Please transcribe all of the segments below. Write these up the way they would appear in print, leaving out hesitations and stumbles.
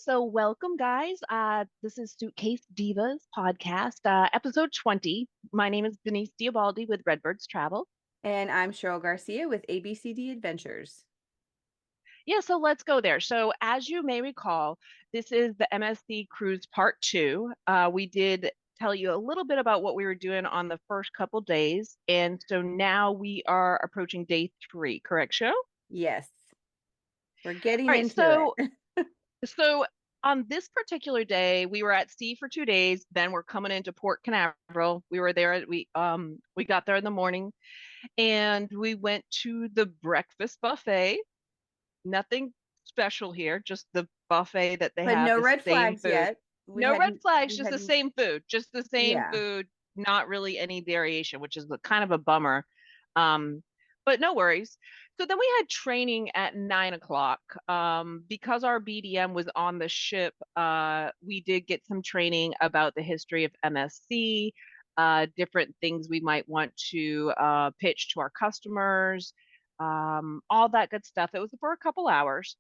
So welcome, guys. This is Suitcase Divas podcast, episode 20. My name is Denise Diabaldi with Redbirds Travel. And I'm Cheryl Garcia with ABCD Adventures. Yeah, so let's go there. So, as you may recall, this is the MSC Cruise Part 2. We did tell you a little bit about what we were doing on the first couple days. And so now we are approaching day 3, correct, Cheryl? Yes, we're All getting right, into so it. So on this particular day, we were at sea for 2 days. Then we're coming into Port Canaveral. We were there. We got there in the morning, and we went to the breakfast buffet. Nothing special here, just the buffet that they But have, no the red same flags food. yet. We No red hadn't, flags, we just the hadn't, same food, just the same yeah. food. Not really any variation, which is kind of a bummer. Um, but no worries. So then we had training at 9 o'clock. Because our BDM was on the ship, we did get some training about the history of MSC, different things we might want to pitch to our customers, all that good stuff. It was for a couple hours.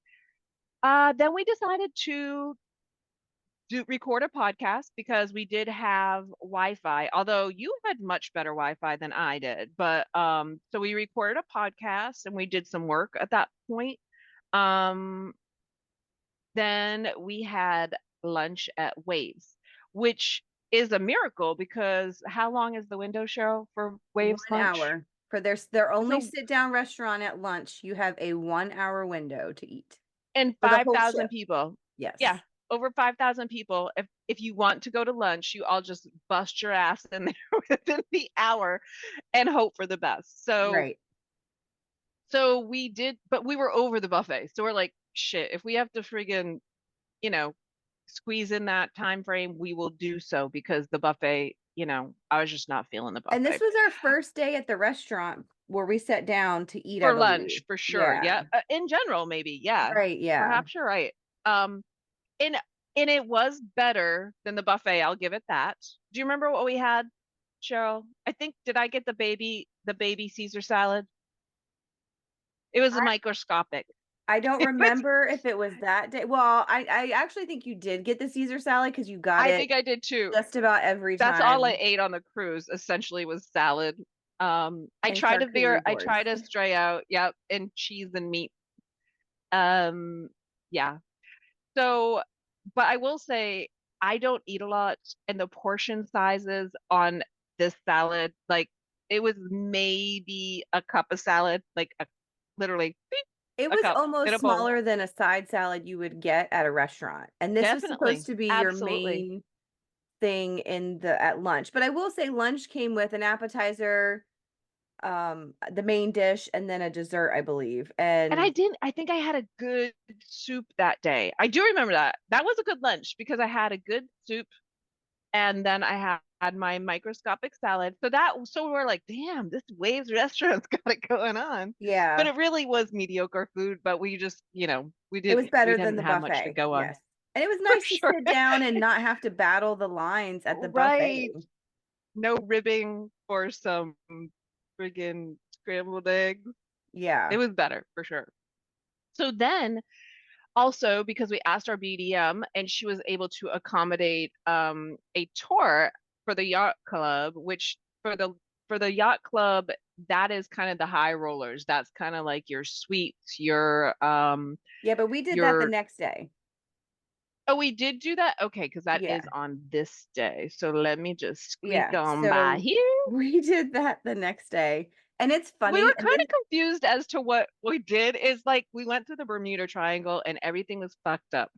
Then we decided to record a podcast because we did have Wi-Fi, although you had much better Wi-Fi than I did. But so we recorded a podcast and we did some work at that point. Um, then we had lunch at Waves, which is a miracle because how long is the window show for Waves 1 hour lunch? for their only So sit down restaurant at lunch. You have a 1 hour window to eat and for the whole 5,000 ship. people. Yeah, Yes. over 5,000 people. If you want to go to lunch, you all just bust your ass in there within the hour and hope for the best. Right. So we did, but we were over the buffet. So we're like, shit, if we have to friggin', you know, squeeze in that time frame, we will do so because the buffet, I was just not feeling the And this buffet. was our first day at the restaurant where we sat down to eat, I For believe. lunch, for sure. Yeah. Yeah. In general, maybe. Yeah. Right. Yeah. Perhaps you're right. Um, and and it was better than the buffet. I'll give it that. Do you remember what we had, Cheryl? I think did I get the baby Caesar salad? It was a microscopic. I don't It was, remember if it was that day. Well, I actually think you did get the Caesar salad because you got I it think I did too. just about every That's all I time, ate on the cruise, essentially was salad. I and try to veer, charcuterie I boards. try to stray out, yep, and cheese and meat. Um, yeah. So, but I will say I don't eat a lot, and the portion sizes on this salad, like it was maybe a cup of salad, like literally beep, It a was cup in almost a bowl. smaller than a side salad you would get at a restaurant, and this was supposed Definitely, to be your absolutely. main thing in the at lunch. But I will say lunch came with an appetizer, the main dish, and then a dessert, I believe. And And I think I had a good soup that day. I do remember that. That was a good lunch because I had a good soup and then I had my microscopic salad. So we were like, damn, this Waves restaurant's got it going on. But yeah, it really was mediocre food, but we just, we it was we better than didn't the have much to buffet. go on. Yes. And it was For nice to sure. sit down and not have to battle the lines at the buffet. Right. No ribbing for some friggin' scrambled eggs. It Yeah. was better for sure. So then also because we asked our BDM and she was able to accommodate a tour for the yacht club, which for the yacht club, that is kind of the high rollers. That's kind of like your suites, Yeah, but we did that the your next day. oh, we did do that? Okay, because that Yeah. is on this day. So let me just squeak Yeah. on by So here. we did that the next day. And it's We funny. were And kind this, of confused as to what we did. Is like we went through the Bermuda Triangle and everything was fucked up.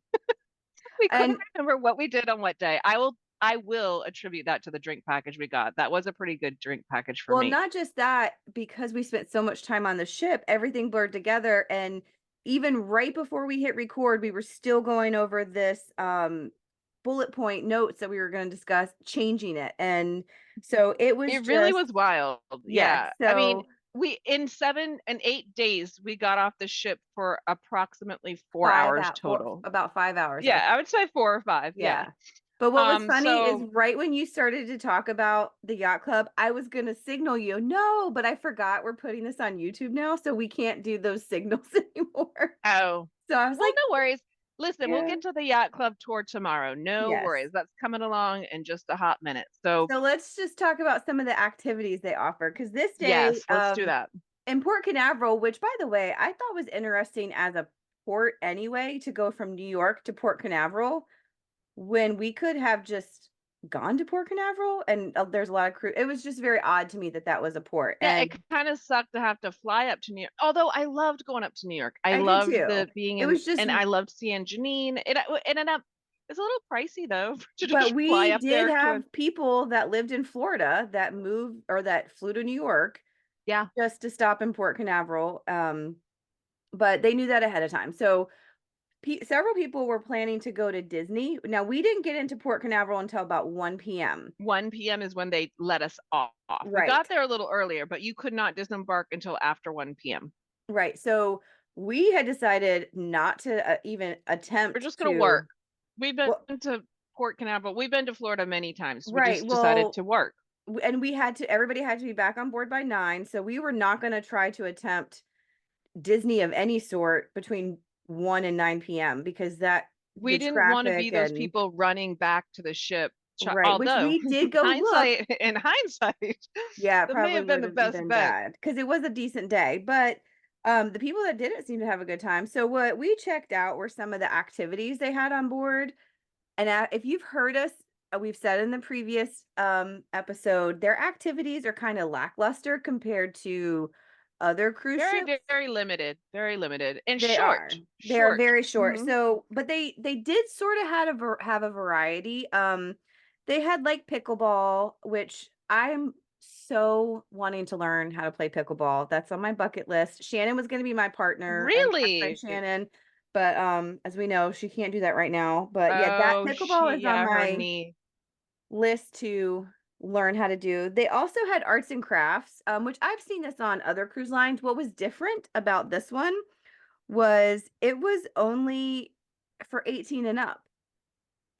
We couldn't and remember what we did on what day. I will attribute that to the drink package we got. That was a pretty good drink package for well, me. not just that, because we spent so much time on the ship, everything blurred together. And even right before we hit record, we were still going over this bullet point notes that we were going to discuss, changing it. And so it was It really just, was wild. yes. Yeah. I mean, So we in 7 and 8 days we got off the ship for approximately 4 hours 5 out for total. about 5 hours, I Yeah, I think. would say 4 or 5. Yeah. Yeah. But what was funny is So right when you started to talk about the yacht club, I was gonna signal you, "No," but I forgot we're putting this on YouTube now, so we can't do those signals anymore. oh So I was well, like, no worries. Listen, we'll Yeah. get to the yacht club tour tomorrow. No Yes. worries. That's coming along in just a hot minute. So, So let's just talk about some of the activities they offer. Because this day, yes, let's do that. in Port Canaveral, which by the way, I thought was interesting as a port anyway, to go from New York to Port Canaveral when we could have just gone to Port Canaveral and there's a lot of crew. It was just very odd to me that that was a port. Yeah, it And kind of sucked to have to fly up to New York. Although I loved going up to New York. I I did loved too. the being It in, was just, and I loved seeing Janine. It ended up, it's a little pricey though to but just fly we up did there to a, have people that lived in Florida that moved or that flew to New York yeah. just to stop in Port Canaveral. But they knew that ahead of time. So several people were planning to go to Disney. Now we didn't get into Port Canaveral until about 1 p.m. 1 p.m. is when they let us off. We Right. got there a little earlier, but you could not disembark until after 1 p.m. Right. So we had decided not to even We're attempt just going to to, work. We've been well, to Port Canaveral. We've been to Florida many times. We right. just decided Well, to work. and we had to, everybody had to be back on board by 9. So we were not going to try to attempt Disney of any sort between 1 and 9 p.m. because that, We the didn't want to traffic be those and people running back to the ship. right, which Although, we did go look. in hindsight, Yeah, it that may probably have been would the have best been bet. bad because it was a decent day, but, the people that didn't seem to have a good time. So what we checked out were some of the activities they had on board, and, if you've heard us, we've said in the previous, episode, their activities are kinda lackluster compared to other cruise Very, ships. very limited, and They are. short, They are short. very short. Hmm. So, but they did sort of had have a variety. They had like pickleball, which I'm so wanting to learn how to play pickleball. That's on my bucket list. Shannon was going to be my partner and my friend Really? Shannon, but as we know, she can't do that right now. But yeah, that Oh, pickleball is on her my knee. list to learn how to do. They also had arts and crafts, which I've seen this on other cruise lines. What was different about this one was it was only for 18 and up.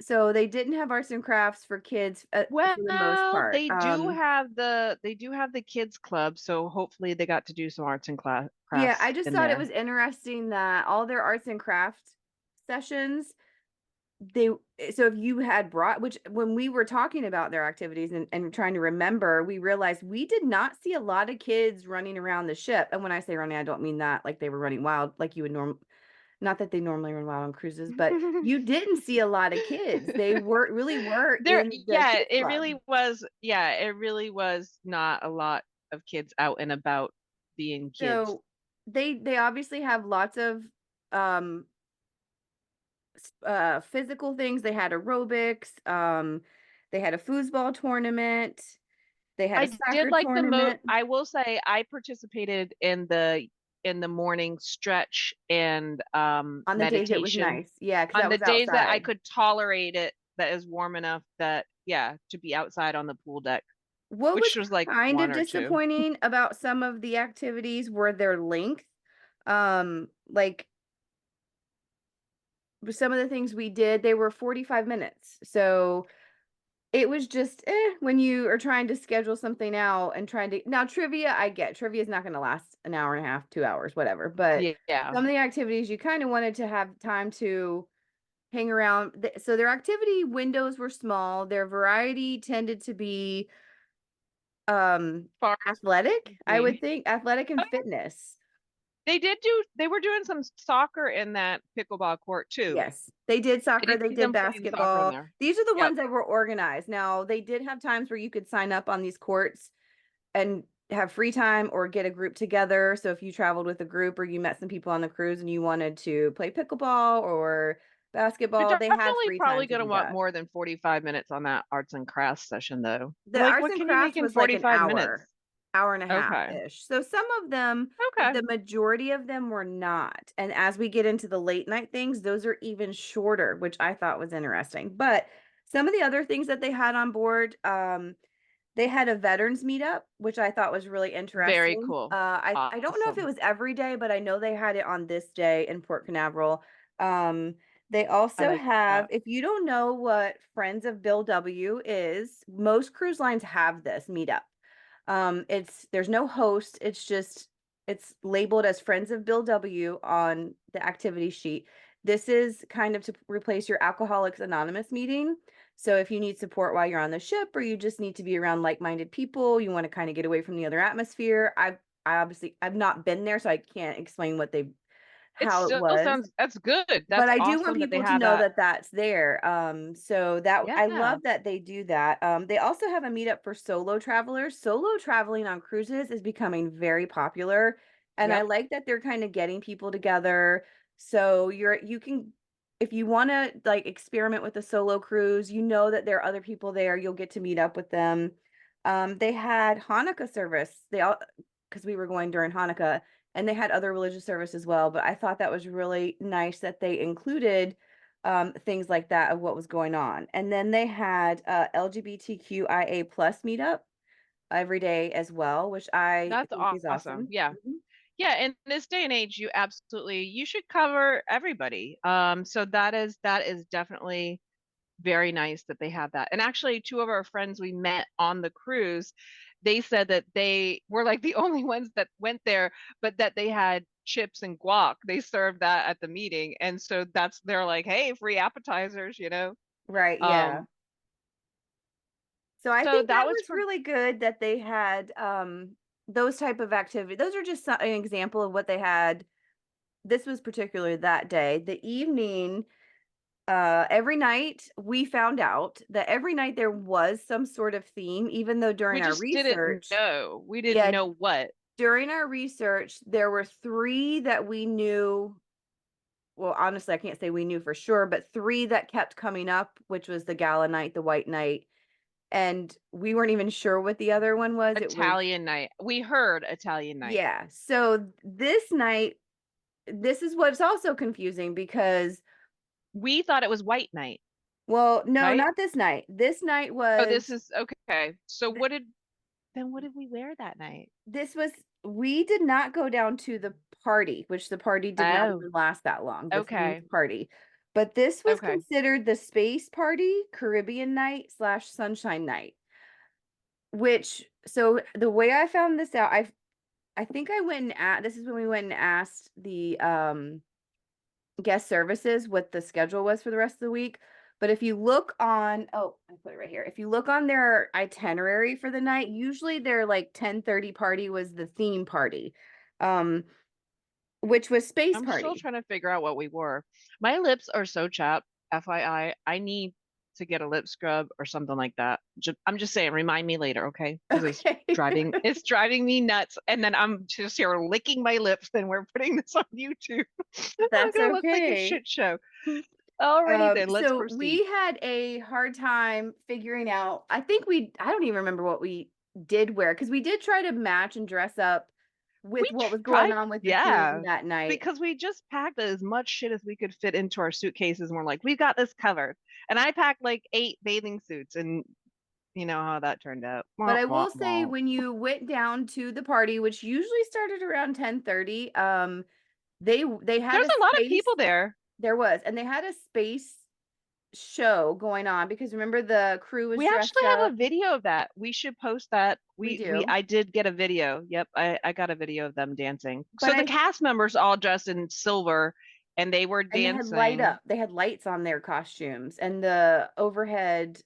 So they didn't have arts and crafts for kids, for the most Well, part. they do have the kids club, so hopefully they got to do some arts and Yeah, crafts I just in thought it there. was interesting that all their arts and craft sessions, they so if you had brought, which when we were talking about their activities and trying to remember, we realized we did not see a lot of kids running around the ship. And when I say running, I don't mean that like they were running wild like you would not that they normally run wild on cruises, but you didn't see a lot of kids. They really were There, in the yeah, kids club. it really was not a lot of kids out and about being kids. So they obviously have lots of um physical things. They had aerobics, they had a foosball tournament, they had a I did soccer like tournament. I will say I participated in the morning stretch and On the days it was meditation nice. Yeah, because on that the was days that I outside. could tolerate it, that is warm enough that, yeah, to be outside on the pool deck, What was which was like kind of one or two. disappointing about some of the activities were their length. Like some of the things we did, they were 45 minutes. So it was just when you are trying to schedule something out and trying to now trivia, I get trivia is not going to last an hour and a half, 2 hours, whatever. But Yeah. some of the activities you kind of wanted to have time to hang around. So their activity windows were small. Their variety tended to be Far athletic, I would between. think, athletic and fitness. They were doing some soccer in that pickleball court too. Yes, they did I soccer, did they see did them playing soccer in basketball. there. These are the Yep. ones that were organized. Now, they did have times where you could sign up on these courts and have free time or get a group together. So if you traveled with a group or you met some people on the cruise and you wanted to play pickleball or You're basketball, they had definitely free time probably to going to do want that. more than 45 minutes on that arts and crafts session, though. The Like, arts what and can you make crafts in was like an 45 hour, minutes? hour and a Okay. half-ish. So some of them, but Okay. the majority of them were not. And as we get into the late night things, those are even shorter, which I thought was interesting. But some of the other things that they had on board, they had a veterans meetup, which I thought was really Very interesting. cool. I don't know if it Awesome. was every day, but I know they had it on this day in Port Canaveral. They I also like have, that. if you don't know what Friends of Bill W is, most cruise lines have this meetup. There's no host. It's labeled as Friends of Bill W on the activity sheet. This is kind of to replace your Alcoholics Anonymous meeting. So if you need support while you're on the ship, or you just need to be around like-minded people, you want to kind of get away from the other atmosphere. I've not been there, so I can't explain It how it still was. sounds, that's good. But That's I do want awesome that they people to have know that. that that's there. So that I Yeah. love that they do that. They also have a meetup for solo travelers. Solo traveling on cruises is becoming very popular, and I Yep. like that they're kind of getting people together. So you can, if you want to like experiment with a solo cruise, you know that there are other people there. You'll get to meet up with them. They had Hanukkah service. They all, because we were going during Hanukkah, and they had other religious service as well, but I thought that was really nice that they included things like that of what was going on. And then they had LGBTQIA plus meetup every day as well, which I That's think is awesome. awesome. Yeah. Mhm. Yeah, in this day and age, you should cover everybody. So that is definitely very nice that they have that. And actually, two of our friends we met on the cruise, they said that they were like the only ones that went there, but that they had chips and guac. They served that at the meeting, and so they're like, hey, free appetizers. Right, yeah. Um, So I so think that that was was for really good that they had those type of activity. Those are just an example of what they had. This was particularly that day. The evening, every night we found out that every night there was some sort of theme, even though we during our just didn't research, know. We didn't yeah, know what. during our research, there were 3 that we knew. Well, honestly, I can't say we knew for sure, but 3 that kept coming up, which was the gala night, the white night, and we weren't even sure what the other one was. It was, Italian night. We heard Italian night. yeah. So this night, this is what's also confusing because, We thought it was white night, well, no, right? not this night. This night Oh, this was is okay. So th- what did we wear that night? this was we did not go down to the party, which the party did not Oh, even last that long, the themed okay. party. But this was Okay. considered the space party, Caribbean night slash sunshine night, which, so the way I found this out, I think I went and this is when we went and asked the guest services what the schedule was for the rest of the week. But if you look on, oh, I put it right here. If you look on their itinerary for the night, usually their like 10:30 party was the theme party, um, which was space I'm still party. trying to figure out what we wore. My lips are so chapped, FYI. I need to get a lip scrub or something like that. I'm just saying, remind me later, okay? Because Okay. it's driving me nuts. And then I'm just here licking my lips, and we're putting this on YouTube. I'm That's gonna look like a okay. shit show. Alrighty then, let's So proceed. we had a hard time figuring out. I don't even remember what we did wear, because we did try to match and dress up We with what was going tried, on with the theme yeah, that night. because we just packed as much shit as we could fit into our suitcases, and we're like, we've got this covered. And I packed like 8 bathing suits, and you know how that turned out. But Wah, I wah, will say, wah. when you went down to the party, which usually started around 10:30, they had There's a a lot of space. people there. There was, and they had a space show going on, because remember the crew was We dressed actually have up. a video of that. We should post that. We We do. I did get a video. Yep, I got a video of them dancing. But So the cast members all dressed in silver, and they were and dancing. they had lights on their costumes, and the overhead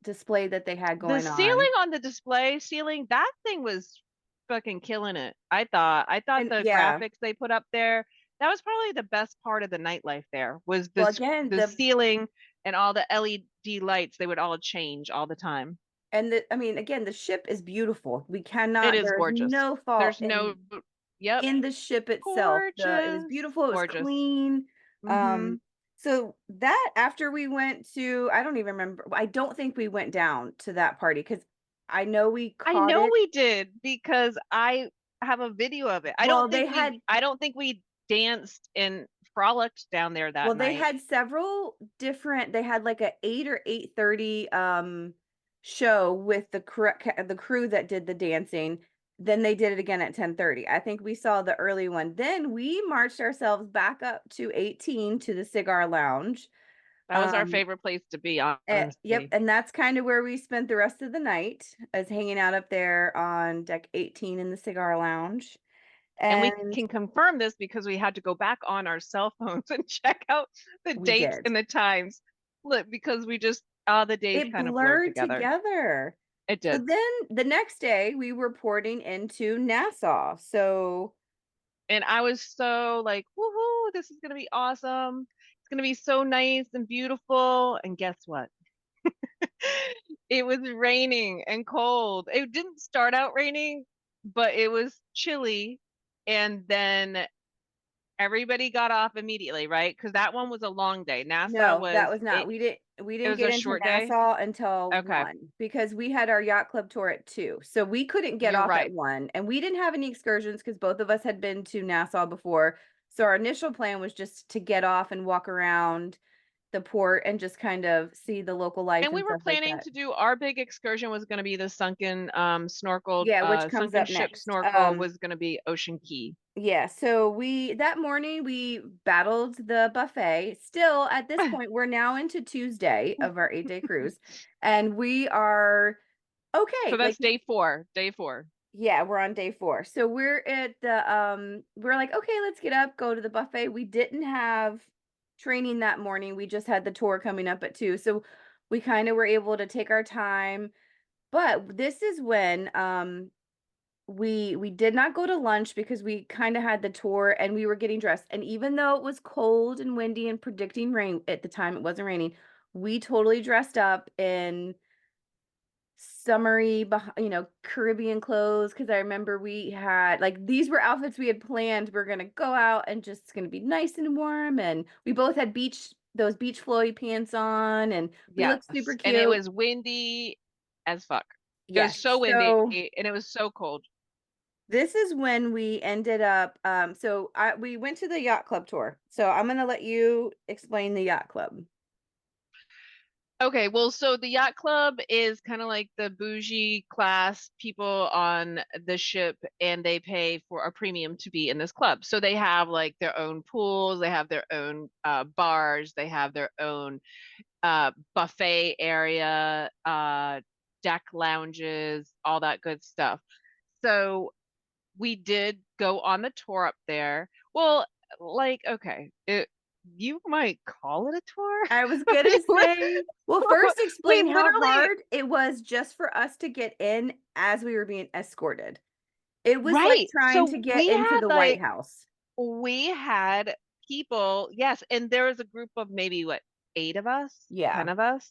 display that they had The going ceiling on. on the display ceiling, that thing was fucking killing it. I thought And the yeah, graphics they put up there, that was probably the best part of the nightlife there, was well, again, the ceiling and all the LED lights. They would all change all the time. I mean, again, the ship is beautiful. It There is is gorgeous. no fault There's no, yep, in the ship itself. It was gorgeous, beautiful, it was gorgeous. clean. Mm-hmm. Um, so that, after we went to, I don't even remember, I don't think we went down to that party, because I know we I caught know it. we did because I have a video of it. Well, I don't think we danced and frolicked down there that they night. had several different, they had like a 8 or 8:30 show with the crew that did the dancing. Then they did it again at 10:30. I think we saw the early one. Then we marched ourselves back up to 18 to the cigar lounge. That was our Um favorite place to be, yep, honestly. and that's kind of where we spent the rest of the night, as hanging out up there on deck 18 in the cigar lounge. And we And can confirm this because we had to go back on our cell phones and check out the we dates did. and the times. Look, because we just all the days It kind of blurred blurred together. together. It So did. then the next day we were porting into Nassau. So And I was so like, woohoo, this is gonna be awesome. It's gonna be so nice and beautiful. And guess what? It was raining and cold. It didn't start out raining, but it was chilly. And then everybody got off immediately, right? Because that one was a long day. Nassau no, that was was not. it, We it didn't was get a into short day. Nassau until Okay, 1 because we had our yacht club tour at 2. So we couldn't get you're off at right. 1 and we didn't have any excursions because both of us had been to Nassau before. So our initial plan was just to get off and walk around the port and just kind of see the local life And we and were stuff like planning that. to do our big excursion was going to be the Yeah, which comes sunken up ship next. snorkel was going to be Ocean Key. Yeah, so we that morning we battled the buffet. Still at this point, we're now into Tuesday of our 8-day cruise, and we are So okay. that's Like, day four. Day four. yeah, we're on day 4. So we're at the we're like, okay, let's get up, go to the buffet. We didn't have training that morning. We just had the tour coming up at 2. So we kind of were able to take our time. But this is when we did not go to lunch because we kind of had the tour and we were getting dressed. And even though it was cold and windy and predicting rain at the time, it wasn't raining. We totally dressed up in summery, Caribbean clothes. Cause I remember we had like these were outfits we had planned. We're gonna go out and just it's gonna be nice and warm. And we both had those beach flowy pants on, and we Yes. looked super And it cute. was windy as fuck. It was Yes. so windy So and it was so cold. this is when we ended up, we went to the yacht club tour. So I'm gonna let you explain the yacht club. Okay, well, so the yacht club is kind of like the bougie class people on the ship, and they pay for a premium to be in this club. So they have like their own pools, they have their own bars, they have their own buffet area, deck lounges, all that good stuff. So we did go on the tour up there. Well, like, okay, you might call it a tour. I was gonna say, well, first We explain how literally, hard it was just for us to get in as we were being escorted. It was like right. trying So to get into the White House. we had people, yes, and there was a group of maybe what, 8 of us, Yeah. 10 of us.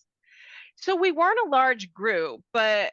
So we weren't a large group, but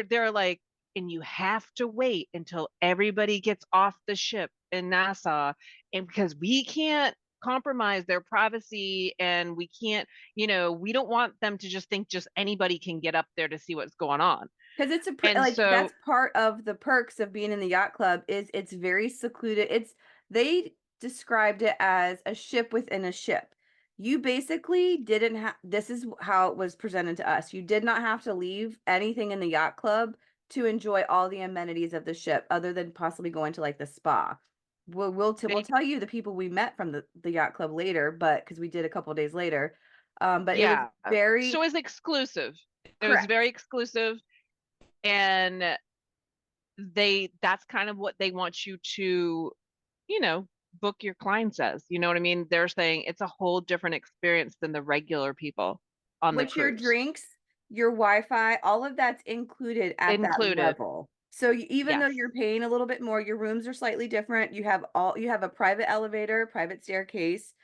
they're like, and you have to wait until everybody gets off the ship in Nassau, and because we can't compromise their privacy and we can't, we don't want them to just think just anybody can get up there to see what's going on. Because it's And like so that's part of the perks of being in the yacht club is it's very secluded. They described it as a ship within a ship. You basically didn't have this is how it was presented to us. You did not have to leave anything in the yacht club to enjoy all the amenities of the ship other than possibly going to like the spa. We'll they, tell you the people we met from the yacht club later, but because we did a couple days later. But it was yeah. So very it's exclusive. It was correct. very exclusive, and that's kind of what they want you to, you know, book your clients as. You know what I mean? They're saying it's a whole different experience than the regular people on the Which your cruise. drinks, your Wi-Fi, all of that's included at that Included. level. So even though Yes. you're paying a little bit more, your rooms are slightly different. You have a private elevator, private staircase.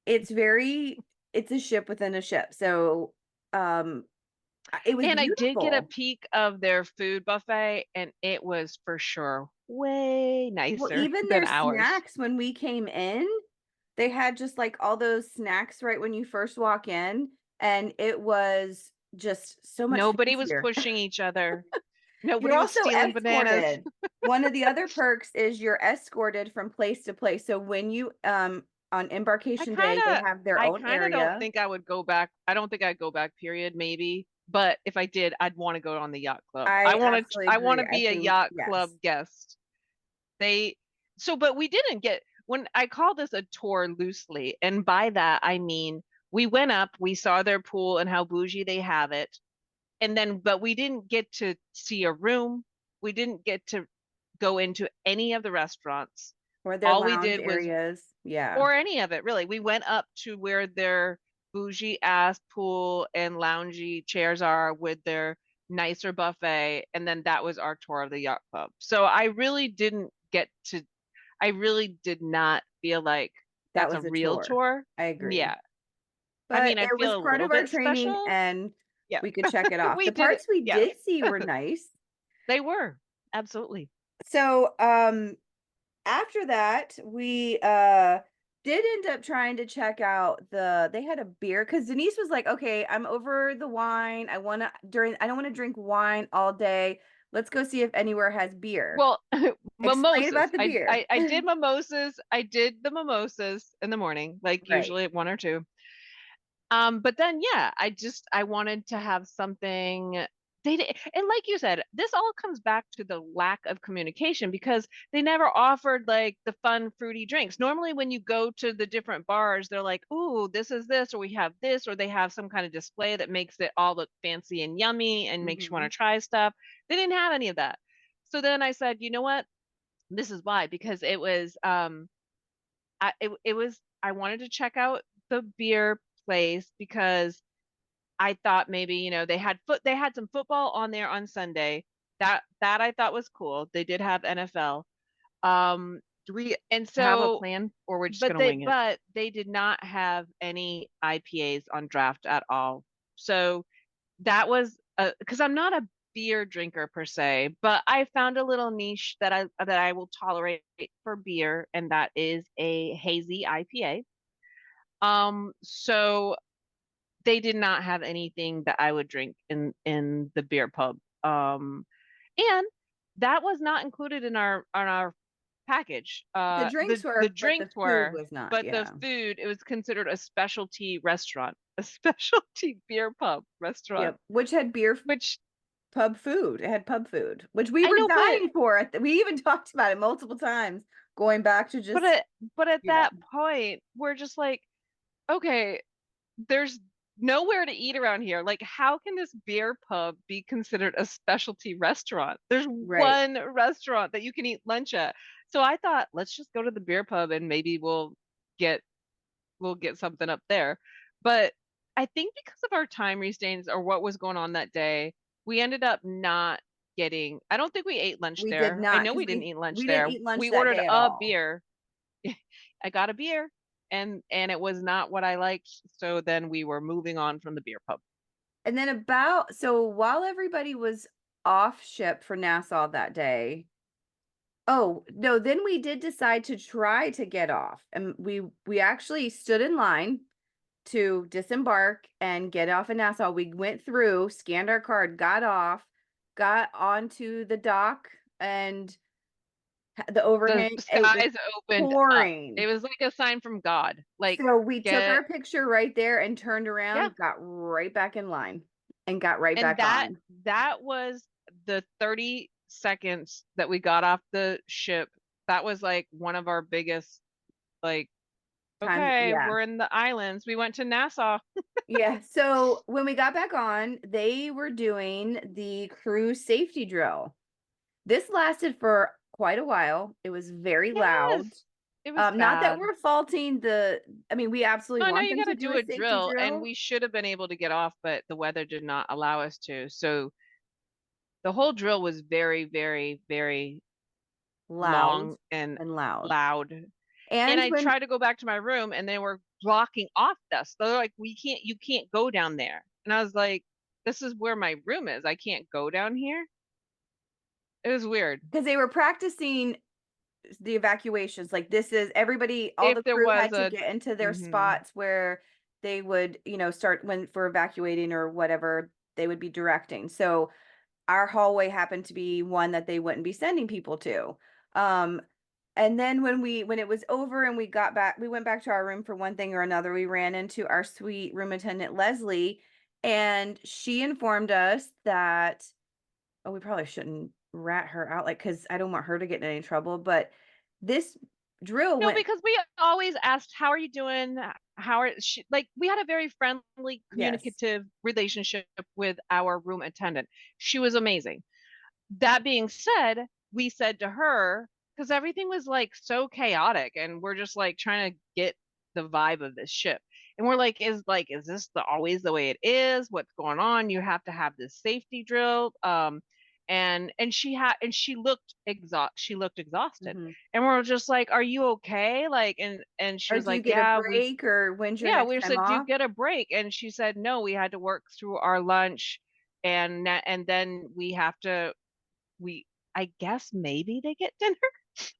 It's very it's a ship within a ship. So it was And I did get a beautiful. peek of their food buffet, and it was for sure way Well, nicer even than their ours. snacks when we came in, they had just like all those snacks right when you first walk in, and it was just so much Nobody was fancier. pushing each other. You're Nobody was also stealing bananas. escorted. One of the other perks is you're escorted from place to place. So when you on I embarkation kind day, they of have their I own kind of don't area. think I would go back. I don't think I'd go back, period, maybe. But if I did, I'd want to go on the yacht club. I absolutely I want agree. to I be a think yacht club yes. guest. They but we didn't get when I call this a tour loosely, and by that I mean we went up, we saw their pool and how bougie they have it, and then but we didn't get to see a room. We didn't get to go into any of the restaurants. Or their All we lounge did was, areas. Yeah. or any of it really. We went up to where their bougie ass pool and loungy chairs are with their nicer buffet, and then that was our tour of the yacht club. So I really did not feel like That that's a was a real tour. tour. I agree. Yeah. I But mean, I it was feel a part little of our bit training special. and Yeah. we could check it off. We The did it. parts we Yes. did see were nice. They were. Absolutely. So, after that, we did end up trying to check out they had a beer because Denise was like, okay, I'm over the wine. I don't want to drink wine all day. Let's go see if anywhere has beer. Well, Explain mimosas. about the beer. I did mimosas. I did the mimosas in the morning, like Right. usually at one or two. But then yeah, I wanted to have something they did, and like you said, this all comes back to the lack of communication because they never offered like the fun fruity drinks. Normally when you go to the different bars, they're like, "Ooh, this is this," or "We have this," or they have some kind of display that makes it all look fancy and yummy and makes you want Hmm. to try stuff. They didn't have any of that. So then I said, "You know what? This is why because it was I wanted to check out the beer place because I thought maybe, they had some football on there on Sunday. That I thought was cool. They did have NFL. Do we and Have a so plan or we're just but gonna they wing it. but they did not have any IPAs on draft at all. So that was because I'm not a beer drinker per se, but I found a little niche that I will tolerate for beer, and that is a hazy IPA. So they did not have anything that I would drink in the beer pub. And that was not included in our package. The drinks The were, but the drinks food were, was not. but the Yeah. food, it was considered a specialty restaurant, a specialty beer pub restaurant, Yep. Which had which pub food. It had pub food, which we I were know, dying for. We even talked about it multiple times, going back to but just, at but at yeah, that point, we're just like, okay, there's nowhere to eat around here. Like, how can this beer pub be considered a specialty restaurant? There's right. one restaurant that you can eat lunch at. So I thought, let's just go to the beer pub and maybe get we'll get something up there. But I think because of our time restraints or what was going on that day, we ended up not getting, I don't think we ate lunch We did there. I not know because we didn't eat lunch we didn't there. eat lunch We that ordered day at a all. beer. I got a beer and it was not what I liked. So then we were moving on from the beer pub. And then so while everybody was off ship for Nassau that day, oh, no, then we did decide to try to get off. And we actually stood in line to disembark and get off in Nassau. We went through, scanned our card, got off, got onto the dock and the The overhang. It was skies opened up. It pouring. was like a sign from God. Like, So we took get, our picture right there and turned yeah. around, got right back in line and got right And back on. that was the 30 seconds that we got off the ship. That was like one of our biggest, like, Times, okay, yeah. we're in the islands. We went to Nassau. Yeah. So when we got back on, they were doing the cruise safety drill. This lasted for quite a while. It was very loud. Yes, it was Not that bad. we're faulting I mean, we absolutely No, I know want you them got to to do do a a safety drill, and drill. we should have been able to get off, but the weather did not allow us to. So the whole drill was very, very, very Loud long and and loud. loud. And And I when tried to go back to my room, and they were blocking off us. They're like, you can't go down there." And I was like, "This is where my room is. I can't go down here." It was weird. because they were practicing the evacuations, like this is everybody, all If the there crew was had to a, get into their mhm. spots where they would, start when for evacuating or whatever they would be directing. So our hallway happened to be one that they wouldn't be sending people to. Um, and then when it was over and we went back to our room for one thing or another, we ran into our sweet room attendant, Leslie, and she informed us that, oh, we probably shouldn't rat her out, like, because I don't want her to get in any trouble, but this drill No, went. because we always asked, "How are you doing? How are she?" Like we had a very friendly, Yes. communicative relationship with our room attendant. She was amazing. That being said, we said to her, because everything was like so chaotic and we're just like trying to get the vibe of this ship. And we're like, is this always the way it is? What's going on? You have to have this safety drill. And she looked exhausted. Mhm. And we're just like, are you okay? Like, and she Or was do you like, get a yeah, break, or when's your yeah, next we time said, do you off? get a break? And she said, no, we had to work through our lunch and then we have to we I guess maybe they get dinner.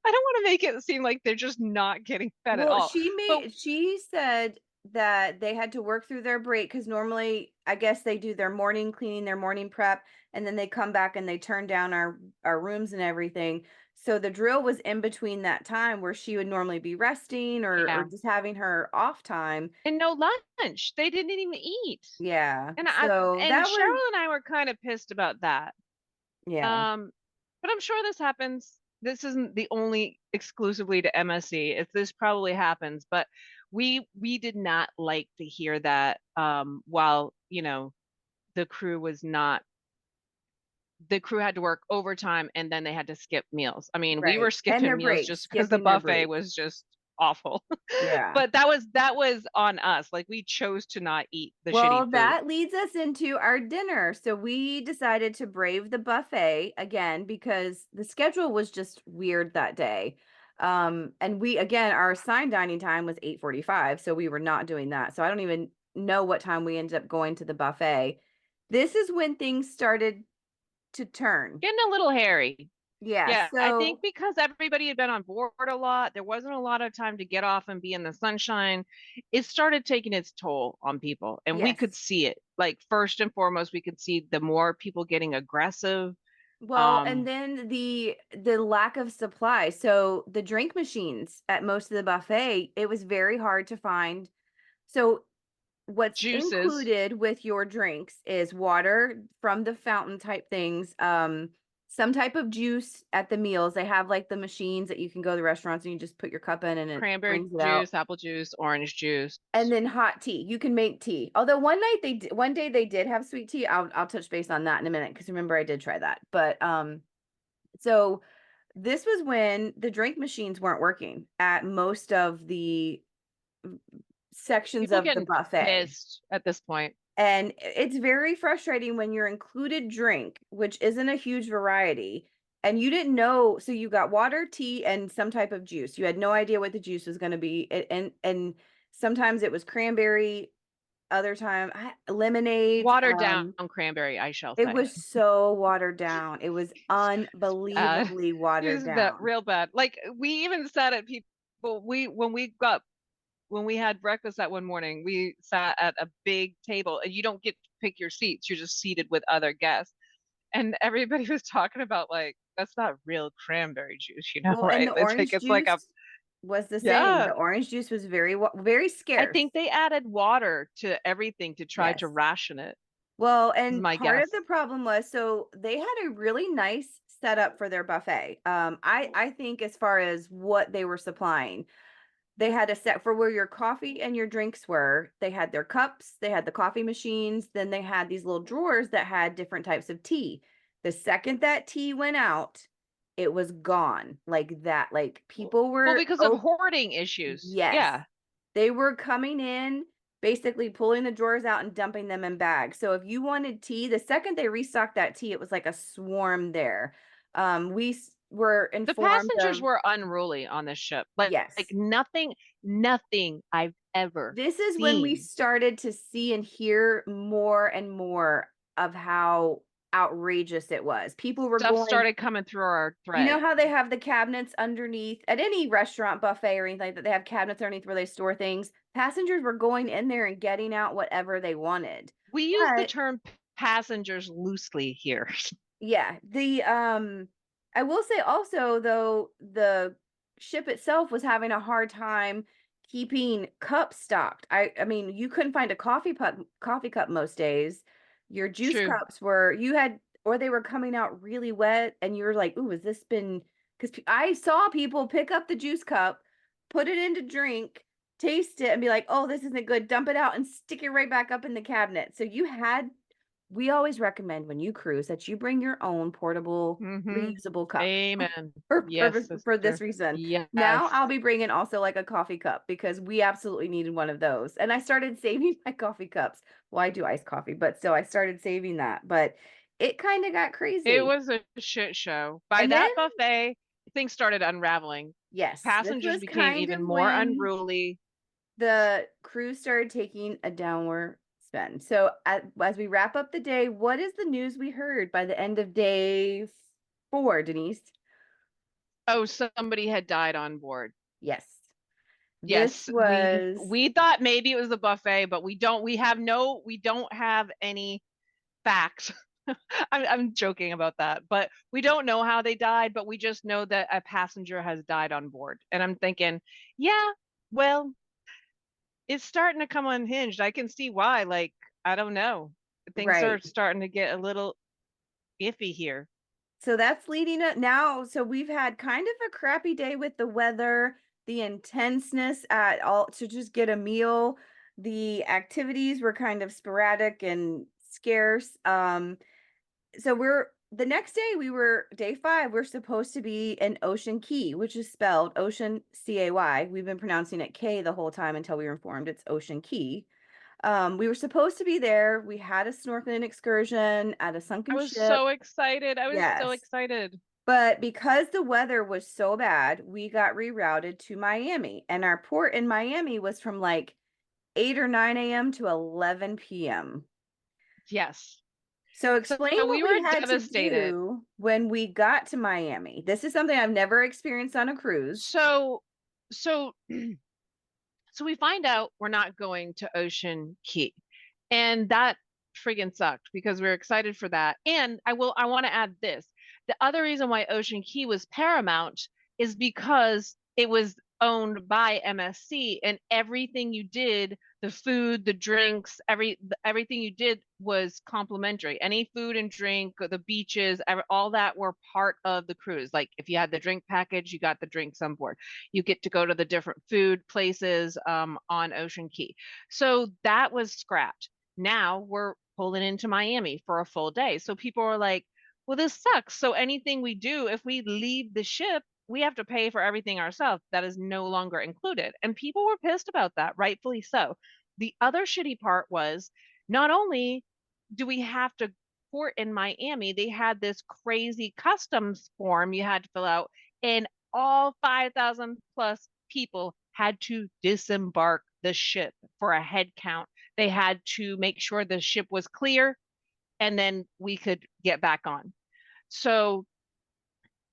I don't want to make it seem like they're just not getting fed at Well, all. But she said that they had to work through their break because normally, I guess they do their morning cleaning, their morning prep, and then they come back and they turn down our rooms and everything. So the drill was in between that time where she would normally be resting or yeah, just having her off time. and no lunch. They didn't even eat. Yeah. And So and that was Cheryl and I were kind of pissed about that. yeah. Um, but I'm sure this happens. This isn't the only exclusively to MSC. This probably happens, but we did not like to hear that while, the crew was not the crew had to work overtime and then they had to skip meals. I mean, we were Right. And skipping their meals breaks, just because the skipping their buffet breaks. was just awful. Yeah. But that was on us. Like we chose to not eat the shitty Well, food. that leads us into our dinner. So we decided to brave the buffet again because the schedule was just weird that day. And we again, our assigned dining time was 8:45, so we were not doing that. So I don't even know what time we ended up going to the buffet. This is when things started to turn. Getting a little hairy. Yeah, Yeah, I think so because everybody had been on board a lot, there wasn't a lot of time to get off and be in the sunshine. It started taking its toll on people, and we could yes. see it. Like first and foremost, we could see the more people getting aggressive. Well, and Um, then the lack of supply. So the drink machines at most of the buffet, it was very hard to find. So what's Juices. included with your drinks is water from the fountain type things, some type of juice at the meals. They have like the machines that you can go to the restaurants and you just put your cup in and it Cranberry brings it out. juice, apple juice, orange juice. And then hot tea. You can make tea. Although one day they did have sweet tea. I'll touch base on that in a minute because remember I did try that. But so this was when the drink machines weren't working at most of the sections People of the getting buffet. pissed at this point. And it's very frustrating when your included drink, which isn't a huge variety, and you didn't know. So you got water, tea, and some type of juice. You had no idea what the juice was going to be. And sometimes it was cranberry, other time lemonade. Watered down cranberry, I shall It say. was so watered down. It was Bad. unbelievably It watered was bad, down. real bad. Like we even said it, people. When we had breakfast that one morning, we sat at a big table, and you don't get to pick your seats. You're just seated with other guests, and everybody was talking about like that's not real cranberry juice, Well, and right? the It's like orange it's like a juice was the same. yeah. The orange juice was very I scarce. think they added water to everything to try to Yes. ration it. Well, Is and my part of the guess. problem was so they had a really nice setup for their buffet. I think as far as what they were supplying, they had a set for where your coffee and your drinks were. They had their cups, they had the coffee machines, then they had these little drawers that had different types of tea. The second that tea went out, it was gone like that. Like people Well, were because of oh hoarding issues. yes. Yeah. They were coming in, basically pulling the drawers out and dumping them in bags. So if you wanted tea, the second they restocked that tea, it was like a swarm there. Were The informed passengers of were unruly on this ship. Like yes. nothing I've ever This is when we seen. started to see and hear more and more of how outrageous it was. People were Stuff going, started coming through our you know thread. how they have the cabinets underneath at any restaurant buffet or anything like that, they have cabinets underneath where they store things. Passengers were going in there and getting out whatever they wanted. We use the But term passengers loosely here. yeah, I will say also though the ship itself was having a hard time keeping cups stocked. I mean, you couldn't find a coffee cup most days. Your juice True. cups were you had or they were coming out really wet and you were like, "Ooh, has this been?" Cuz I saw people pick up the juice cup, put it in to drink, taste it and be like, "Oh, this isn't good." Dump it out and stick it right back up in the cabinet. So you had we always recommend when you cruise that you bring your own portable Mm-hmm. reusable cup Amen. for, Yes, for this sister. reason. Now Yes. I'll be bringing also like a coffee cup because we absolutely needed one of those. And I started saving my coffee cups. Well, I do iced coffee, but still I started saving that. But it kind of got It crazy. was a shit show. By And then, that buffet, things started unraveling. yes, this Passengers was became kind even of more when unruly. the cruise started taking a downward spin. So as we wrap up the day, what is the news we heard by the end of day 4, Denise? Oh, somebody had died on board. Yes. This Yes, we was we thought maybe it was a buffet, but we don't have any facts. I'm joking about that, but we don't know how they died, but we just know that a passenger has died on board. And I'm thinking, yeah, well, it's starting to come unhinged. I can see why. Like, I don't know. Things are right. starting to get a little iffy here. So that's leading up now. So we've had kind of a crappy day with the weather, the intenseness at all to just get a meal. The activities were kind of sporadic and scarce. So we're the next day we were day 5, we're supposed to be in Ocean Key, which is spelled Ocean Cay. We've been pronouncing it K the whole time until we were informed it's Ocean Key. We were supposed to be there. We had a snorkeling excursion at a I sunken was ship. so excited. I was so Yes. excited. But because the weather was so bad, we got rerouted to Miami. And our port in Miami was from like 8 or 9 a.m. to 11 p.m. Yes. So So explain what we we were had to devastated. do when we got to Miami. This is something I've never experienced on a cruise. So, so, so we find out we're not going to Ocean Key. And that friggin' sucked because we were excited for that. And I want to add this. The other reason why Ocean Key was paramount is because it was owned by MSC and everything you did, the food, the drinks, everything you did was complimentary. Any food and drink, the beaches, all that were part of the cruise. Like if you had the drink package, you got the drinks on board. You get to go to the different food places on Ocean Key. So that was scrapped. Now we're pulling into Miami for a full day. So people are like, well, this sucks. So anything we do, if we leave the ship, we have to pay for everything ourselves. That is no longer included. And people were pissed about that, rightfully so. The other shitty part was not only do we have to port in Miami, they had this crazy customs form you had to fill out, and all 5,000 plus people had to disembark the ship for a head count. They had to make sure the ship was clear and then we could get back on. So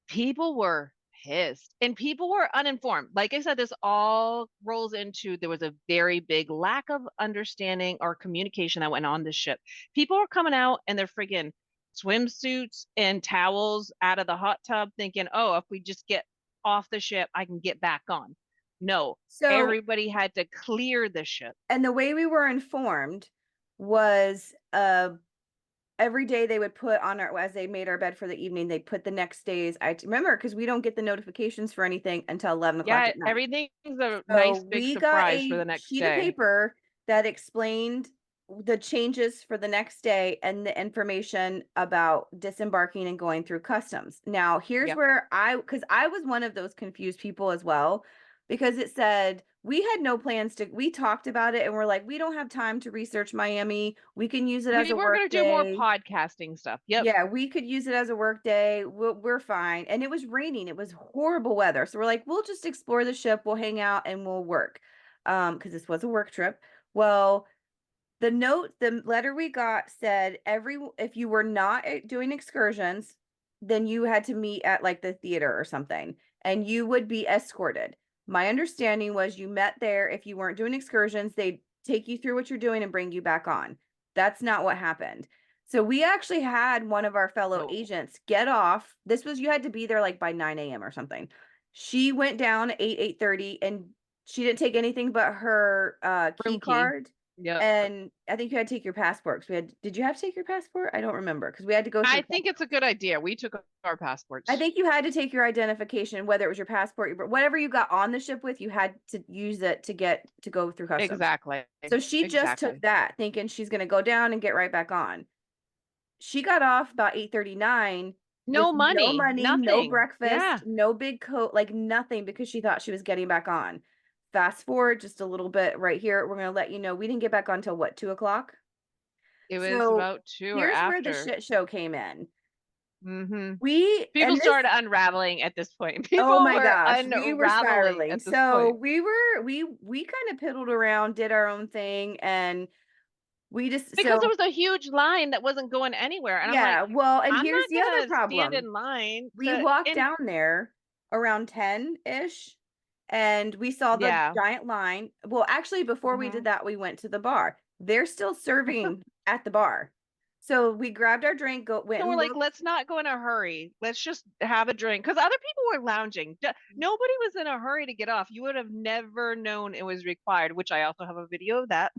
people were pissed and people were uninformed. Like I said, this all rolls into there was a very big lack of understanding or communication that went on this ship. People were coming out and they're friggin' swimsuits and towels out of the hot tub thinking, oh, if we just get off the ship, I can get back on. No, So, everybody had to clear the ship. and the way we were informed was every day they would put on our as they made our bed for the evening, they put the next day's I remember because we don't get the notifications for anything until 11 o'clock Yeah, at night. everything's a nice So big we got surprise for a the next sheet of day. paper that explained the changes for the next day and the information about disembarking and going through customs. Now, here's Yep. where because I was one of those confused people as well, because it said we had no plans to, we talked about it and we're like, we don't have time to research Miami. We can use it as We a were work going to do more day. podcasting stuff. Yep. Yeah, we could use it as a work day. We're fine. And it was raining. It was horrible weather. So we're like, we'll just explore the ship, we'll hang out and we'll work. Because this was a work trip. Well, the letter we got said if you were not doing excursions, then you had to meet at like the theater or something, and you would be escorted. My understanding was you met there. If you weren't doing excursions, they'd take you through what you're doing and bring you back on. That's not what happened. So we actually had one of our fellow Oh, agents get off. This was you had to be there like by 9 a.m. or something. She went down at 8:30 and she didn't take anything but her key room key. card, Yep. and I think you had to take your passport because did you have to take your passport? I don't remember because we had to go through. I think it's a good idea. We took our I passports. think you had to take your identification, whether it was your passport, whatever you got on the ship with, you had to use it to get to go through customs. Exactly. So she just took Exactly. that, thinking she's going to go down and get right back on. she got off about 8:39 with No no money, money, no nothing. breakfast, Yeah, no big coat, like nothing because she thought she was getting back on. Fast forward just a little bit right here. We're gonna let you know we didn't get back on till what, 2 o'clock? it was So about 2 or here's where the after. shit show came in. Mhm. We People and this started unraveling at this point. Oh People my were gosh, we were unraveling spiraling. at this So point. we kind of piddled around, did our own thing, and we just Because there so was a huge line that wasn't going anywhere, and I'm like, yeah, well, and "I'm here's not the other gonna stand problem. in line We to" walked and down there around 10-ish and we saw the yeah. giant line. Well, actually, before we did Mhm. that, we went to the bar. They're still serving at the bar. So we grabbed our drink, went So we're and like, looked. "Let's not go in a hurry. Let's just have a drink." Because other people were lounging. Nobody was in a hurry to get off. You would have never known it was required, which I also have a video of that.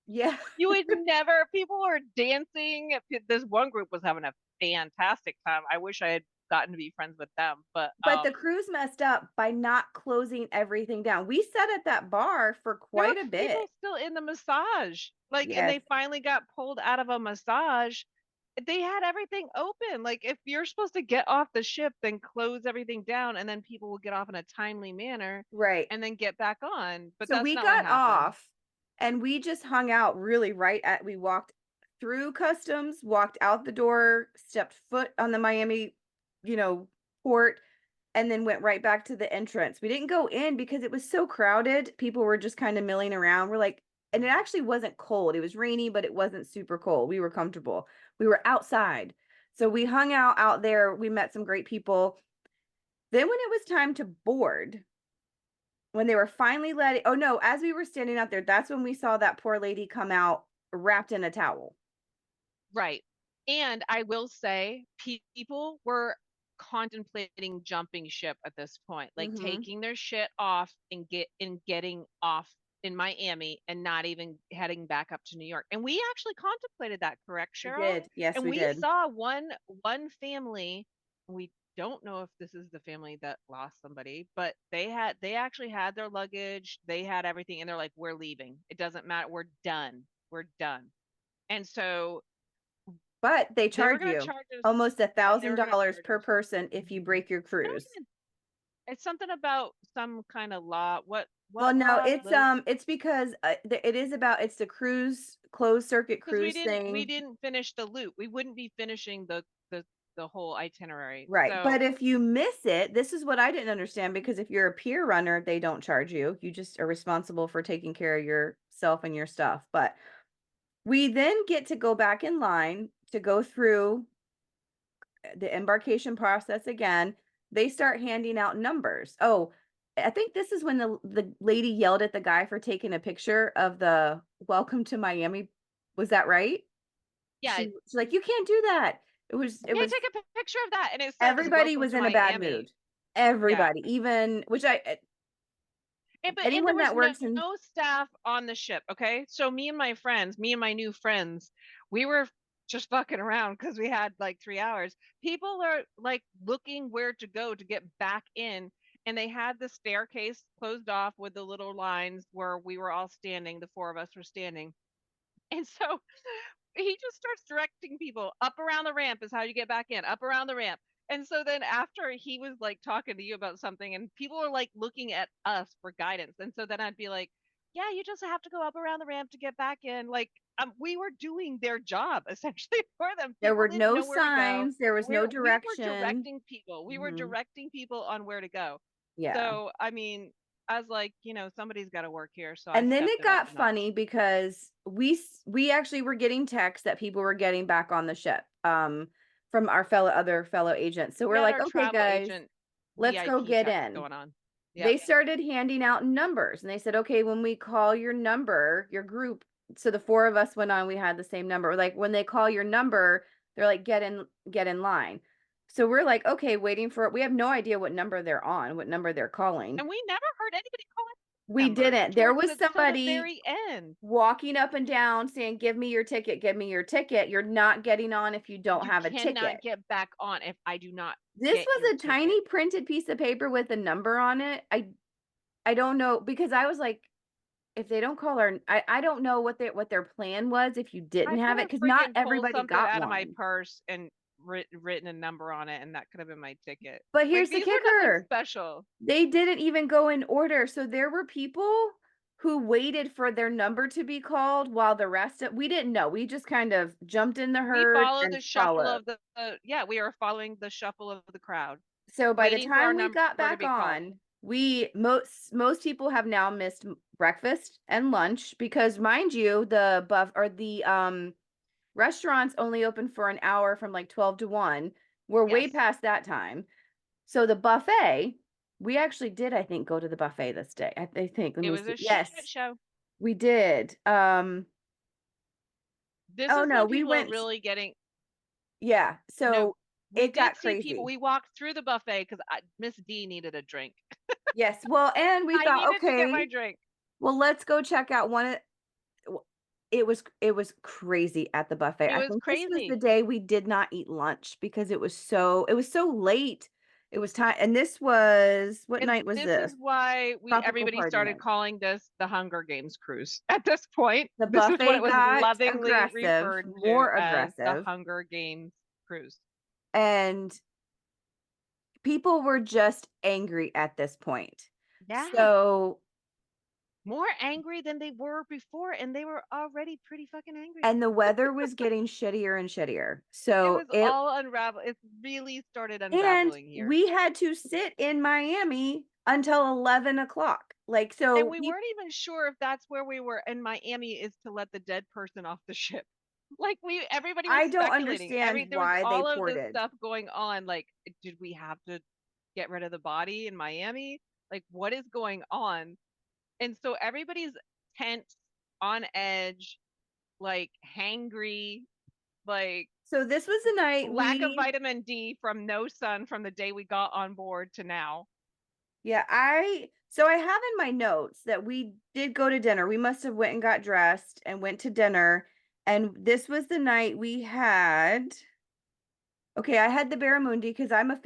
Yeah. You would never, people were dancing. This one group was having a fantastic time. I wish I had gotten to be friends with them, but But the cruise messed up by not closing everything down. We sat at that bar for there were quite a people bit. still in the massage. Like, and Yes. they finally got pulled out of a massage. They had everything open. Like, if you're supposed to get off the ship, then close everything down, and then people will get off in a timely manner Right. and then get back on. But So that's we not what got happened. off and we just hung out really right at we walked through customs, walked out the door, stepped foot on the Miami, you know, port, and then went right back to the entrance. We didn't go in because it was so crowded. People were just kind of milling around. We're like, and it actually wasn't cold. It was rainy, but it wasn't super cold. We were comfortable. We were outside. So we hung out there. We met some great people. Then when it was time to board, when they were finally letting oh, no, as we were standing out there, that's when we saw that poor lady come out wrapped in a towel. Right. And I will say, people were contemplating jumping ship at this point, like Mhm. taking their shit off and getting off in Miami and not even heading back up to New York. And we actually contemplated that, correct, We Cheryl? did. Yes, And we we did. saw one family. We don't know if this is the family that lost somebody, but they actually had their luggage, they had everything, and they're like, "We're leaving. It doesn't matter. We're done. We're done." And so But they they were charge gonna you charge us. almost a Yeah, they thousand were gonna dollars charge per us. person if you Mhm. break your I don't cruise. even. It's something about some kind of law. Well, What no, law? it's because it is about it's the cruise closed circuit Because cruise we thing. didn't finish the loop. We wouldn't be finishing the whole itinerary. Right. But So if you miss it, this is what I didn't understand because if you're a peer runner, they don't charge you. You just are responsible for taking care of yourself and your stuff. But we then get to go back in line to go through the embarkation process again. They start handing out numbers. Oh, I think this is when the lady yelled at the guy for taking a picture of the welcome to Miami. Was that right? yeah, She's like, you can't do that. It yeah. was Take a picture of that, and it says everybody "Welcome was to in a bad Miami." mood. Yeah, Everybody, even which and there anyone was that works in no staff on the ship. Okay, so me and my new friends, we were just fucking around because we had like 3 hours. People are like looking where to go to get back in, and they had the staircase closed off with the little lines where we were all standing. The four of us were standing, and so he just starts directing people up around the ramp is how you get back in, up around the ramp. And so then after he was like talking to you about something and people are like looking at us for guidance. And so then I'd be like, yeah, you just have to go up around the ramp to get back in. Like we were doing their job essentially for them. there People were didn't no know where to go. signs, there was no We were direction. directing people. We were Mhm. directing people on where to go. Yeah. So I mean, I was like, somebody's got to work here. So I And then stepped it it up got a notch. funny because we actually were getting texts that people were getting back on the ship, from our other fellow agents. So We we're had like, our "Okay, travel guys, agent let's go VIP get text in." going on. Yep. They started handing out numbers, and they said, "Okay, when we call your number, your group." So the four of us went on, we had the same number. Like, when they call your number, they're like, get in line." So we're like, "Okay," waiting for it. We have no idea what number they're on, what number they're calling. And we never heard anybody call it We numbers didn't. There towards was the till the somebody very end. walking up and down saying, "Give me your ticket, give me your ticket. You're not getting on if you don't You have a cannot ticket." get back on if I do not This get your was a ticket. tiny printed piece of paper with a number on it. I don't know because I was like, if they don't call our I don't know what their plan was if you I didn't could have it have because not freaking pulled everybody something got out of my one. purse and written a number on it, and that could have been my ticket. But Like, here's the these were nothing kicker. special. They didn't even go in order. So there were people who waited for their number to be called while the rest of we didn't know. We just kind of jumped in the We herd followed and the shuffle followed. of yeah, we were following the shuffle of the crowd, So by the waiting for our time we number got to back be called. on, we most people have now missed breakfast and lunch because mind you, the buff or the restaurants only open for an hour from like 12 to 1. We're way Yes. past that time. So the buffet, we actually did, I think, go to the buffet this day. I think, let It me was see. a shit Yes, show. we did. This Oh is no, when we people are went, really getting yeah. no, So we it did got see people. crazy. We walked through the buffet because Miss D needed a drink. Yes. Well, and we I thought, needed to get my okay, drink. well, let's go check out one of it was crazy at the buffet. It I was think this was the crazy. day we did not eat lunch because it was so late. It was time, and this was what And night was this this? is why Tropical everybody party started night. calling this the Hunger Games cruise. At this point, The this is what buffet it was got lovingly aggressive, referred to more as the aggressive, Hunger Games cruise. and people were just angry at this point. Yeah. So, More angry than they were before, and they were already pretty fucking angry. and the weather was getting shittier and shittier. It So was it all unravel. It really started and unraveling here. we had to sit in Miami until 11 o'clock. Like, And so we weren't even sure if that's where we were in Miami is to let the dead person off the ship. Like everybody was I don't speculating. understand There was why they all of this ported. stuff going on. Like, did we have to get rid of the body in Miami? Like, what is going on? And so everybody's tense, on edge, like hangry, like So this was the night lack of vitamin D from no sun from the day we got on board to now. yeah, I have in my notes that we did go to dinner. We must have went and got dressed and went to dinner. And this was the night we had okay, I had the barramundi because I'm a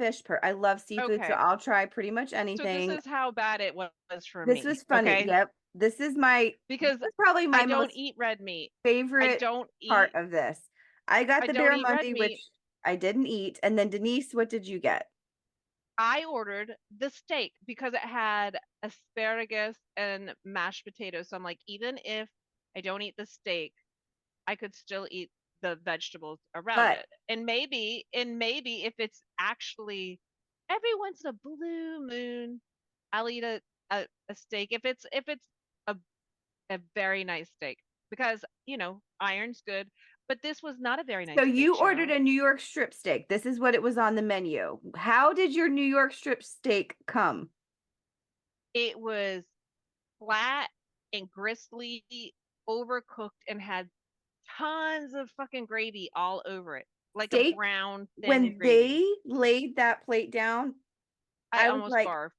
I love seafood, so Okay. I'll try pretty much So this anything. is how bad it was for This me. was funny. Okay. Yep. This Because is probably I my don't most eat red meat. I favorite don't part eat of this. I got I the don't eat red barramundi, which meat. I didn't eat. And then Denise, what did you get? I ordered the steak because it had asparagus and mashed potatoes. So I'm like, even if I don't eat the steak, I could still eat the vegetables around But it. And maybe if it's actually every once in a blue moon, I'll eat a steak if it's a a very nice steak because iron's good. But this was not a very so nice steak, you ordered Cheryl. a New York strip steak. This is what it was on the menu. How did your New York strip steak come? It was flat and gristly, overcooked, and had tons of fucking gravy all over it, like a Steak, brown thin when gravy. they laid that plate down, I I was almost like, barfed.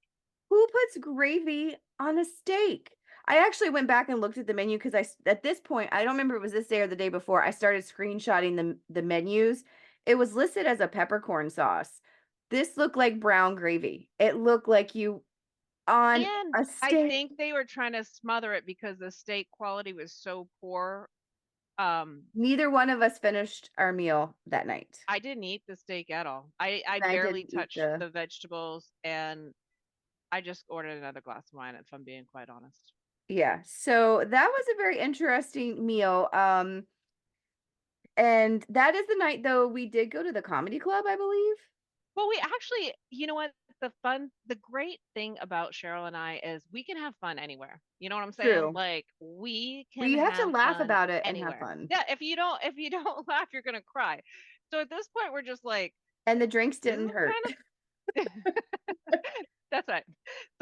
who puts gravy on a steak? I actually went back and looked at the menu because at this point, I don't remember if it was this day or the day before, I started screenshotting the menus. It was listed as a peppercorn sauce. This looked like brown gravy. It looked like you on And a I steak. think they were trying to smother it because the steak quality was so poor. Neither one of us finished our meal that night. I didn't eat the steak at all. I I barely didn't eat touched the the vegetables, and I just ordered another glass of wine, if I'm being quite honest. yeah. So that was a very interesting meal. And that is the night though we did go to the comedy club, I believe. Well, we actually, you know what? The great thing about Cheryl and I is we can have fun anywhere. You know what I'm saying? True. Like we Well, can you have to have laugh fun about it and have anywhere. fun. Yeah, if you don't laugh, you're gonna cry. So at this point, we're just like, And the drinks this is didn't hurt. kind of that's right.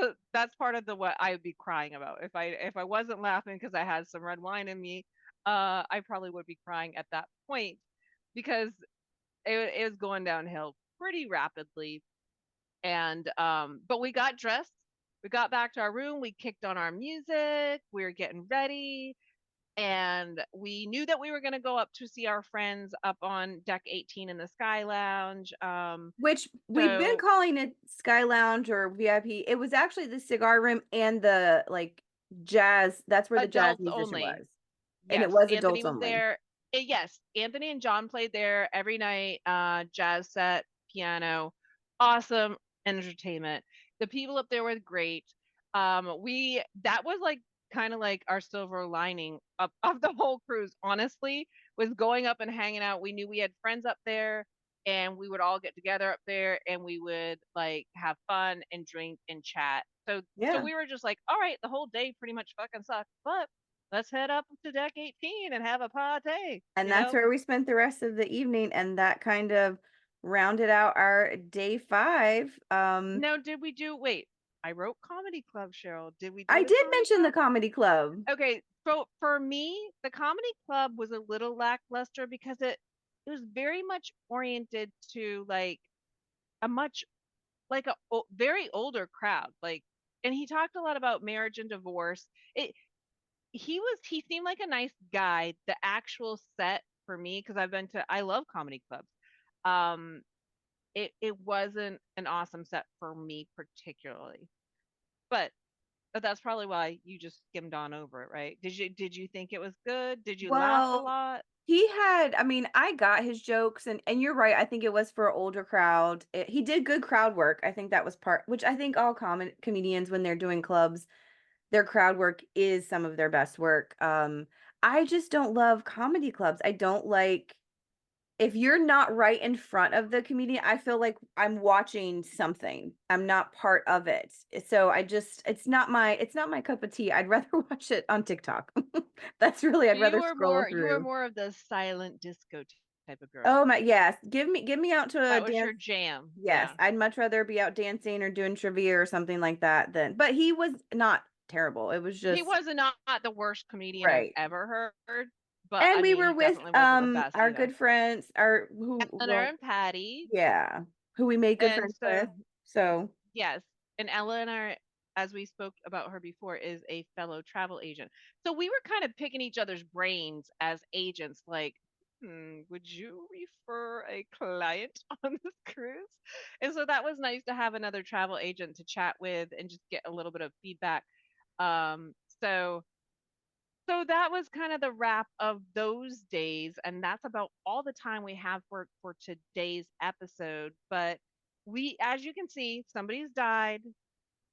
So that's part of the what I would be crying about. If I wasn't laughing because I had some red wine in me, I probably would be crying at that point because it was going downhill pretty rapidly. And but we got dressed, we got back to our room, we kicked on our music, we were getting ready, and we knew that we were going to go up to see our friends up on deck 18 in the Sky Lounge. Which we've been So calling it Sky Lounge or VIP. It was actually the cigar room and the like jazz. That's where the jazz Adults musician only. was, and it Yes, was Anthony adults was only. there. Yes, Anthony and John played there every night. Jazz set, piano, awesome entertainment. The people up there were great. We that was like kind of like our silver lining of the whole cruise. Honestly, was going up and hanging out. We knew we had friends up there, and we would all get together up there, and we would like have fun and drink and chat. So Yeah. we were just like, all right, the whole day pretty much fucking sucked, but let's head up to deck 18 and have a party, And you that's know? where we spent the rest of the evening, and that kind of rounded out our day 5. Now, did we do, wait, I wrote comedy club, Cheryl. Did we do I the did comedy mention the club? comedy club. Okay, so for me, the comedy club was a little lackluster because it was very much oriented to like a much like very older crowd. Like, and he talked a lot about marriage and divorce. He seemed like a nice guy. The actual set for me, because I love comedy clubs. Um, it wasn't an awesome set for me particularly, but that's probably why you just skimmed on over it, right? Did you think it was good? Did you laugh a Well, lot? he had, I mean, I got his jokes, and you're right. I think it was for an older crowd. He did good crowd work. I think that was part, which I think all comedians, when they're doing clubs, their crowd work is some of their best work. I just don't love comedy clubs. I don't like, if you're not right in front of the comedian, I feel like I'm watching something. I'm not part of it. So I just, it's not my cup of tea. I'd rather watch it on TikTok. That's really, So I'd rather scroll you were through. more of the silent disco type of girl. Oh my, yes. Give me out to a That was dance. your jam. Yes, Yeah. I'd much rather be out dancing or doing trivia or something like that than, but he was not terrible. It was He just was not the worst comedian I've right. ever heard, but And I we mean, were he with definitely wasn't the best our either. good friends, our who Eleanor well, and Patty. yeah, who we made good And friends with. so So, yes, and Eleanor, as we spoke about her before, is a fellow travel agent. So we were kind of picking each other's brains as agents, like, would you refer a client on this cruise? And so that was nice to have another travel agent to chat with and just get a little bit of feedback. Um, so so that was kind of the wrap of those days, and that's about all the time we have for today's episode. But as you can see, somebody's died.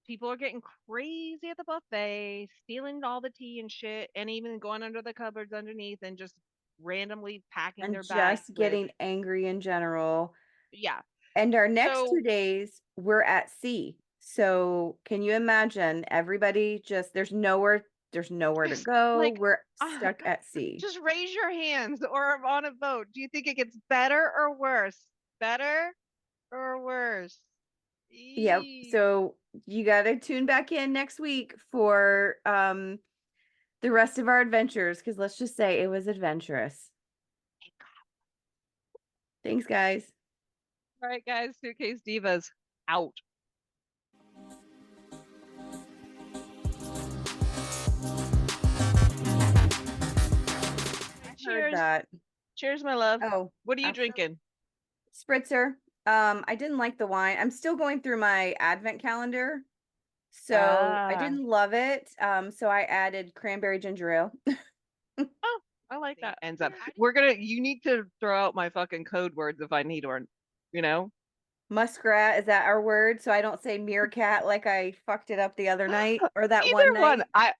People are getting crazy at the buffet, stealing all the tea and shit, and even going under the cupboards underneath and just randomly packing and their bags just with, getting angry in general. yeah. And our next So 2 days, we're at sea. So, can you imagine everybody just there's nowhere to just go. like, We're uh, stuck at sea. just raise your hands or on a vote. Do you think it gets better or worse? Better or worse? Yep. Eee. So, you got to tune back in next week for the rest of our adventures, cuz let's just say it was adventurous. Thanks, guys. All right, guys, Suitcase Divas out. I heard Cheers. that. Cheers, my love. Oh, What are you absolutely. drinking? Spritzer. I didn't like the wine. I'm still going through my advent calendar. So I Ah. didn't love it. So I added cranberry ginger ale. Oh, I like that. Ends up. You need to throw out my fucking code words if I need one, you know? Muskrat, is that our word? So I don't say meerkat like I fucked it up the other night or that one Either one. night.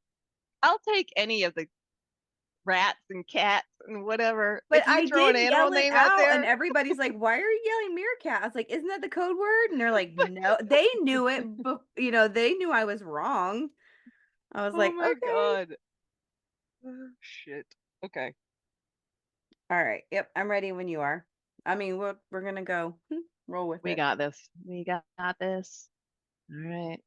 I'll take any of the rats and cats and whatever. But If you I throw did an animal yell it name out out, and there, everybody's like, "Why are you yelling meerkat?" I was like, "Isn't that the code word?" And they're like, "No." They knew it, but they knew I was wrong. I was oh like, my "Okay." god. Oh, shit. Okay. All right. Yep, I'm ready when you are. I mean, we're gonna go. Roll with We it. got this. We got this. All right.